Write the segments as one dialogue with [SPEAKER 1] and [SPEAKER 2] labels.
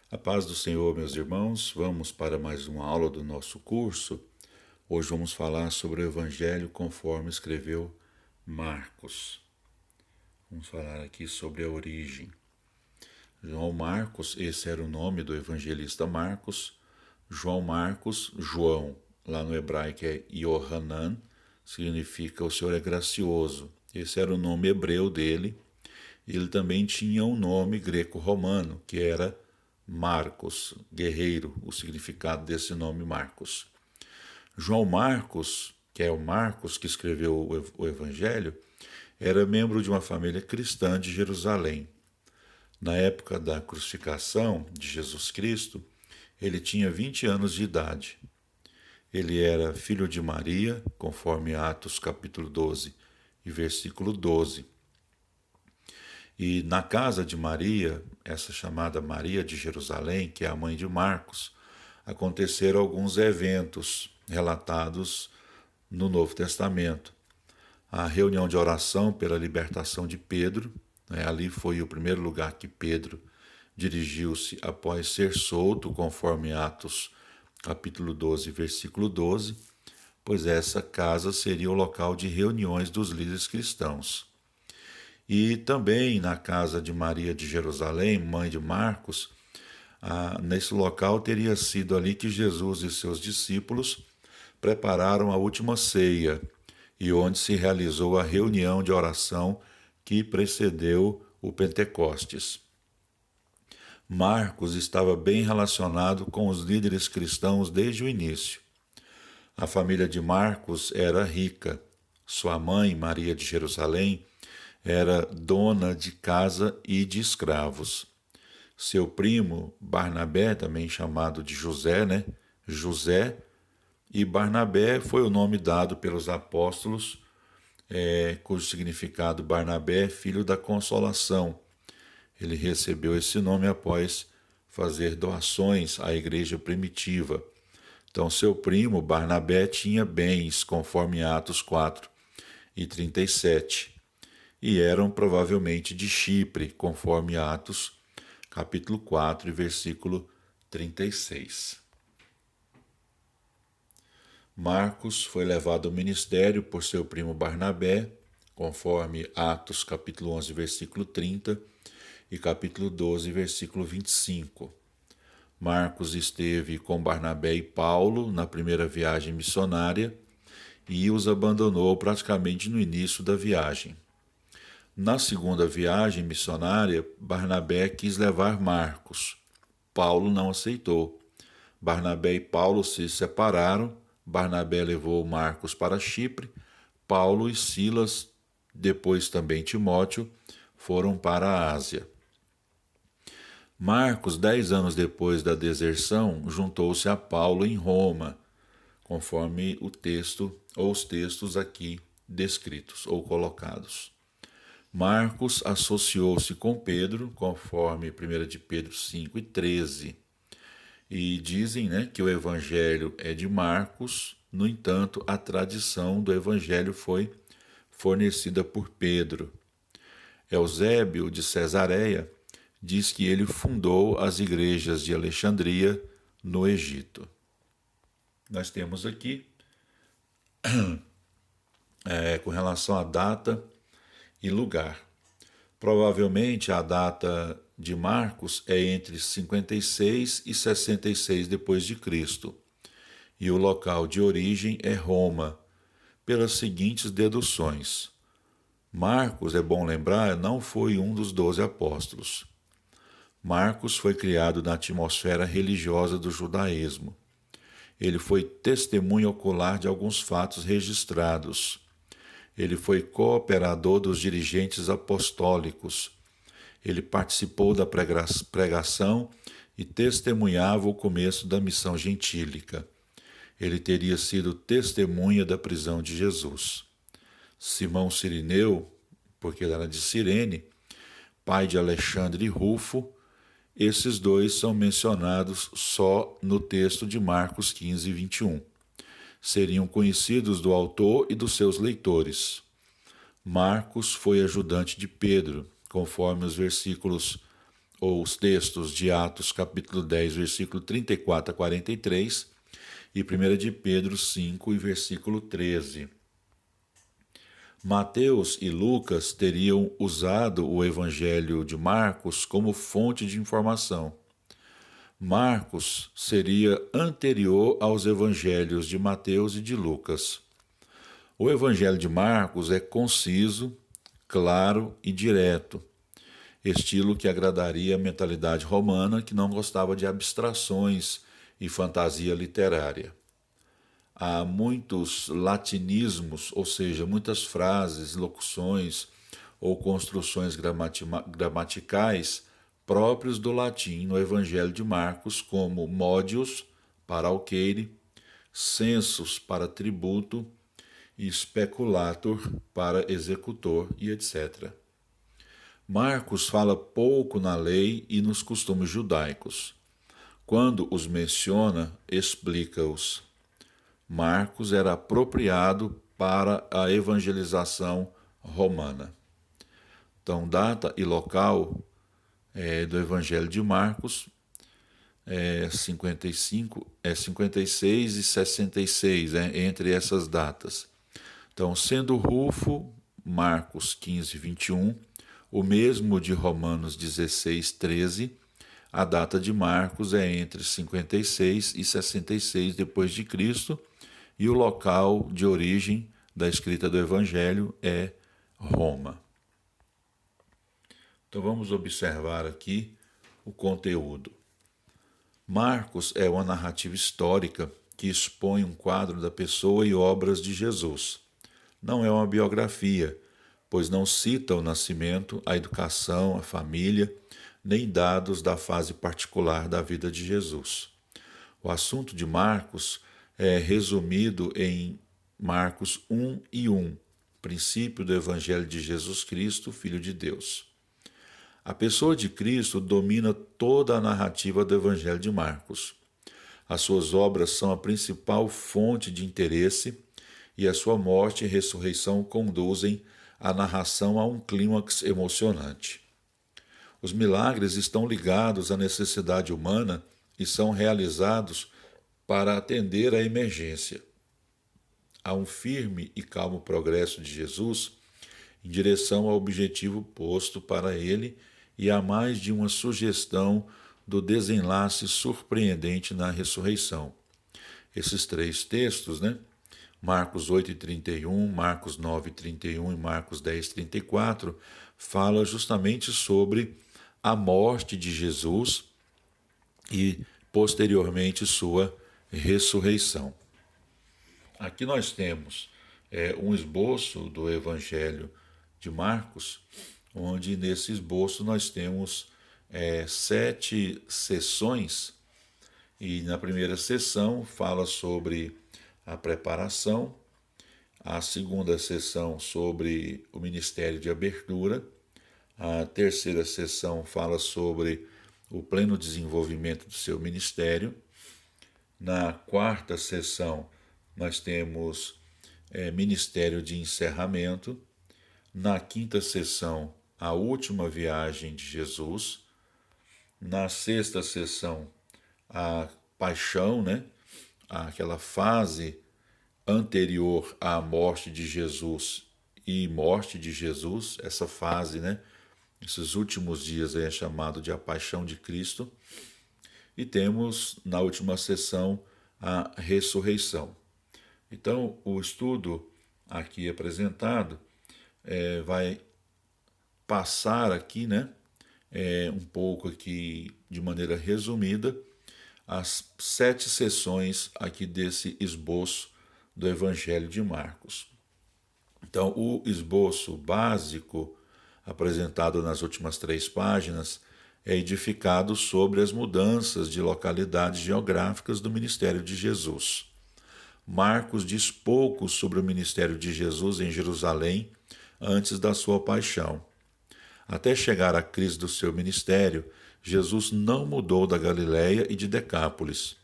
[SPEAKER 1] A paz do Senhor, meus irmãos, vamos para mais uma aula do nosso curso. Hoje vamos falar sobre o Evangelho conforme escreveu Marcos. Vamos falar aqui sobre a origem. João Marcos, esse era o nome do evangelista Marcos. João Marcos, João, lá no hebraico é Yohanan, significa o Senhor é gracioso. Esse era o nome hebreu dele. Ele também tinha um nome greco-romano, que era Marcos, guerreiro, o significado desse nome Marcos. João Marcos, que é o Marcos que escreveu o Evangelho, era membro de uma família cristã de Jerusalém. Na época da crucificação de Jesus Cristo, ele tinha 20 anos de idade. Ele era filho de Maria, conforme Atos capítulo 12 e versículo 12. E na casa de Maria, essa chamada Maria de Jerusalém, que é a mãe de Marcos, aconteceram alguns eventos relatados no Novo Testamento. A reunião de oração pela libertação de Pedro, ali foi o primeiro lugar que Pedro dirigiu-se após ser solto, conforme Atos capítulo 12, versículo 12, pois essa casa seria o local de reuniões dos líderes cristãos. E também na casa de Maria de Jerusalém, mãe de Marcos, nesse local teria sido ali que Jesus e seus discípulos prepararam a última ceia e onde se realizou a reunião de oração que precedeu o Pentecostes. Marcos estava bem relacionado com os líderes cristãos desde o início. A família de Marcos era rica. Sua mãe, Maria de Jerusalém, era dona de casa e de escravos. Seu primo, Barnabé, também chamado de José, José, e Barnabé foi o nome dado pelos apóstolos, cujo significado Barnabé é filho da consolação. Ele recebeu esse nome após fazer doações à igreja primitiva. Então, seu primo, Barnabé, tinha bens, conforme Atos 4 e 37, e eram provavelmente de Chipre, conforme Atos, capítulo 4 e versículo 36. Marcos foi levado ao ministério por seu primo Barnabé, conforme Atos, capítulo 11, versículo 30 e capítulo 12, versículo 25. Marcos esteve com Barnabé e Paulo na primeira viagem missionária e os abandonou praticamente no início da viagem. Na segunda viagem missionária, Barnabé quis levar Marcos. Paulo não aceitou. Barnabé e Paulo se separaram. Barnabé levou Marcos para Chipre. Paulo e Silas, depois também Timóteo, foram para a Ásia. Marcos, 10 anos depois da deserção, juntou-se a Paulo em Roma, conforme o texto ou os textos aqui descritos ou colocados. Marcos associou-se com Pedro, conforme 1 de Pedro 5 e 13. E dizem que o evangelho é de Marcos, no entanto, a tradição do evangelho foi fornecida por Pedro. Eusébio de Cesareia diz que ele fundou as igrejas de Alexandria, no Egito. Nós temos aqui, com relação à data e lugar. Provavelmente a data de Marcos é entre 56 e 66 depois de Cristo, e o local de origem é Roma, pelas seguintes deduções. Marcos, é bom lembrar, não foi um dos 12 apóstolos. Marcos foi criado na atmosfera religiosa do judaísmo. Ele foi testemunha ocular de alguns fatos registrados. Ele foi cooperador dos dirigentes apostólicos. Ele participou da pregação e testemunhava o começo da missão gentílica. Ele teria sido testemunha da prisão de Jesus. Simão Cirineu, porque ele era de Cirene, pai de Alexandre e Rufo, esses dois são mencionados só no texto de Marcos 15 e 21. Seriam conhecidos do autor e dos seus leitores. Marcos foi ajudante de Pedro, conforme os versículos ou os textos de Atos capítulo 10, versículo 34 a 43, e 1 de Pedro 5 e versículo 13. Mateus e Lucas teriam usado o Evangelho de Marcos como fonte de informação. Marcos seria anterior aos evangelhos de Mateus e de Lucas. O Evangelho de Marcos é conciso, claro e direto, estilo que agradaria a mentalidade romana, que não gostava de abstrações e fantasia literária. Há muitos latinismos, ou seja, muitas frases, locuções ou construções gramaticais próprios do latim no Evangelho de Marcos, como modius para alqueire, census para tributo e speculator para executor e etc. Marcos fala pouco na lei e nos costumes judaicos. Quando os menciona, explica-os. Marcos era apropriado para a evangelização romana. Então, data e local do Evangelho de Marcos 56 e 66, entre essas datas. Então, sendo Rufo, Marcos 15, 21, o mesmo de Romanos 16, 13, a data de Marcos é entre 56 e 66 depois de Cristo, e o local de origem da escrita do Evangelho é Roma. Então vamos observar aqui o conteúdo. Marcos é uma narrativa histórica que expõe um quadro da pessoa e obras de Jesus. Não é uma biografia, pois não cita o nascimento, a educação, a família, nem dados da fase particular da vida de Jesus. O assunto de Marcos é resumido em Marcos 1 e 1, princípio do Evangelho de Jesus Cristo, Filho de Deus. A pessoa de Cristo domina toda a narrativa do Evangelho de Marcos. As suas obras são a principal fonte de interesse e a sua morte e ressurreição conduzem a narração a um clímax emocionante. Os milagres estão ligados à necessidade humana e são realizados para atender à emergência. Há um firme e calmo progresso de Jesus em direção ao objetivo posto para ele e há mais de uma sugestão do desenlace surpreendente na ressurreição. Esses três textos, Marcos 8:31, Marcos 9:31 e Marcos 10:34, fala justamente sobre a morte de Jesus e, posteriormente, sua ressurreição. Aqui nós temos um esboço do Evangelho de Marcos, onde nesse esboço nós temos 7 sessões, e na primeira sessão fala sobre a preparação, a segunda sessão sobre o ministério de abertura, a terceira sessão fala sobre o pleno desenvolvimento do seu ministério, na quarta sessão nós temos ministério de encerramento, na quinta sessão a última viagem de Jesus, na sexta sessão a paixão, aquela fase anterior à morte de Jesus e morte de Jesus, essa fase, esses últimos dias é chamado de a paixão de Cristo, e temos na última sessão a ressurreição. Então, o estudo aqui apresentado vai passar aqui, um pouco aqui de maneira resumida, as 7 sessões aqui desse esboço do Evangelho de Marcos. Então, o esboço básico apresentado nas últimas 3 páginas é edificado sobre as mudanças de localidades geográficas do ministério de Jesus. Marcos diz pouco sobre o ministério de Jesus em Jerusalém antes da sua paixão. Até chegar à crise do seu ministério, Jesus não mudou da Galiléia e de Decápolis.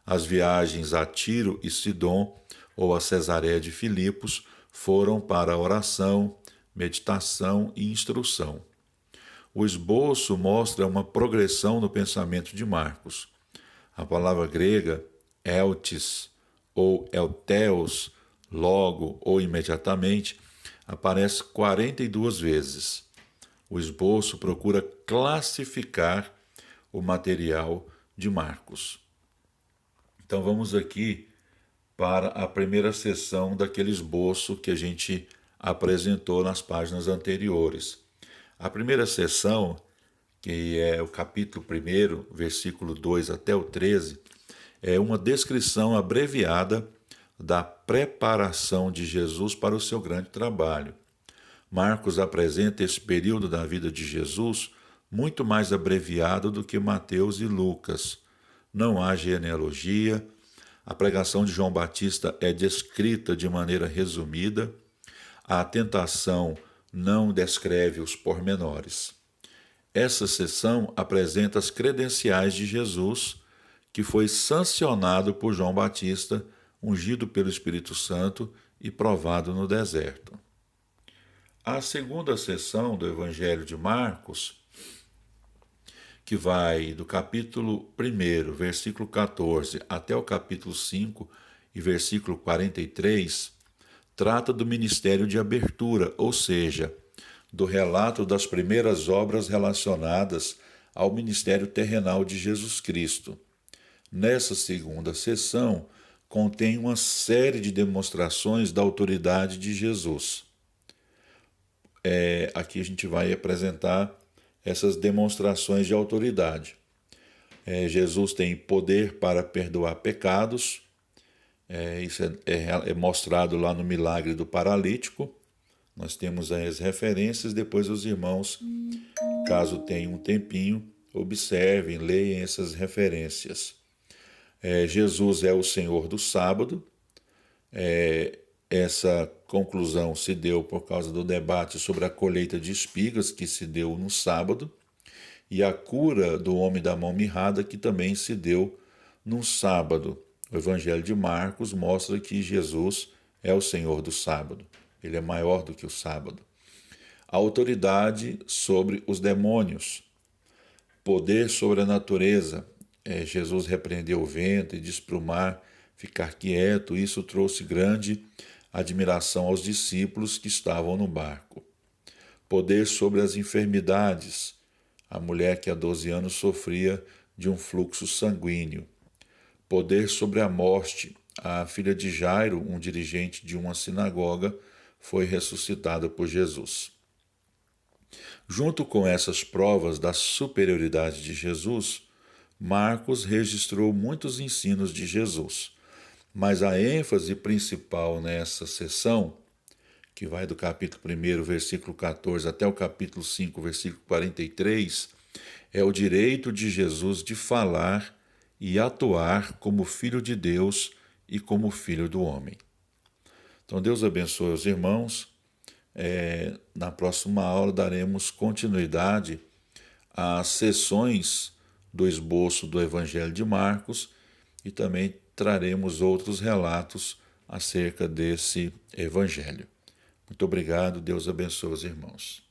[SPEAKER 1] As viagens a Tiro e Sidom ou a Cesareia de Filipos foram para oração, meditação e instrução. O esboço mostra uma progressão no pensamento de Marcos. A palavra grega eltis ou elteos, logo ou imediatamente, aparece 42 vezes. O esboço procura classificar o material de Marcos. Então vamos aqui para a primeira seção daquele esboço que a gente apresentou nas páginas anteriores. A primeira seção, que é o capítulo 1, versículo 2 até o 13, é uma descrição abreviada da preparação de Jesus para o seu grande trabalho. Marcos apresenta esse período da vida de Jesus muito mais abreviado do que Mateus e Lucas. Não há genealogia, a pregação de João Batista é descrita de maneira resumida, a tentação não descreve os pormenores. Essa seção apresenta as credenciais de Jesus, que foi sancionado por João Batista, ungido pelo Espírito Santo e provado no deserto. A segunda seção do Evangelho de Marcos, que vai do capítulo 1, versículo 14, até o capítulo 5 e versículo 43, trata do ministério de abertura, ou seja, do relato das primeiras obras relacionadas ao ministério terrenal de Jesus Cristo. Nessa segunda seção, contém uma série de demonstrações da autoridade de Jesus. Aqui a gente vai apresentar essas demonstrações de autoridade. Jesus tem poder para perdoar pecados, isso é mostrado lá no milagre do paralítico. Nós temos aí as referências, depois os irmãos, caso tenham um tempinho, observem, leiam essas referências. Jesus é o Senhor do sábado. Essa conclusão se deu por causa do debate sobre a colheita de espigas que se deu no sábado e a cura do homem da mão mirrada que também se deu no sábado. O Evangelho de Marcos mostra que Jesus é o Senhor do sábado. Ele é maior do que o sábado. A autoridade sobre os demônios. Poder sobre a natureza. Jesus repreendeu o vento e disse para o mar ficar quieto. Isso trouxe grande admiração aos discípulos que estavam no barco. Poder sobre as enfermidades. A mulher que há 12 anos sofria de um fluxo sanguíneo. Poder sobre a morte. A filha de Jairo, um dirigente de uma sinagoga, foi ressuscitada por Jesus. Junto com essas provas da superioridade de Jesus, Marcos registrou muitos ensinos de Jesus. Mas a ênfase principal nessa seção, que vai do capítulo 1, versículo 14, até o capítulo 5, versículo 43, é o direito de Jesus de falar e atuar como Filho de Deus e como Filho do homem. Então Deus abençoe os irmãos. Na próxima aula daremos continuidade às sessões do esboço do Evangelho de Marcos e também traremos outros relatos acerca desse evangelho. Muito obrigado, Deus abençoe os irmãos.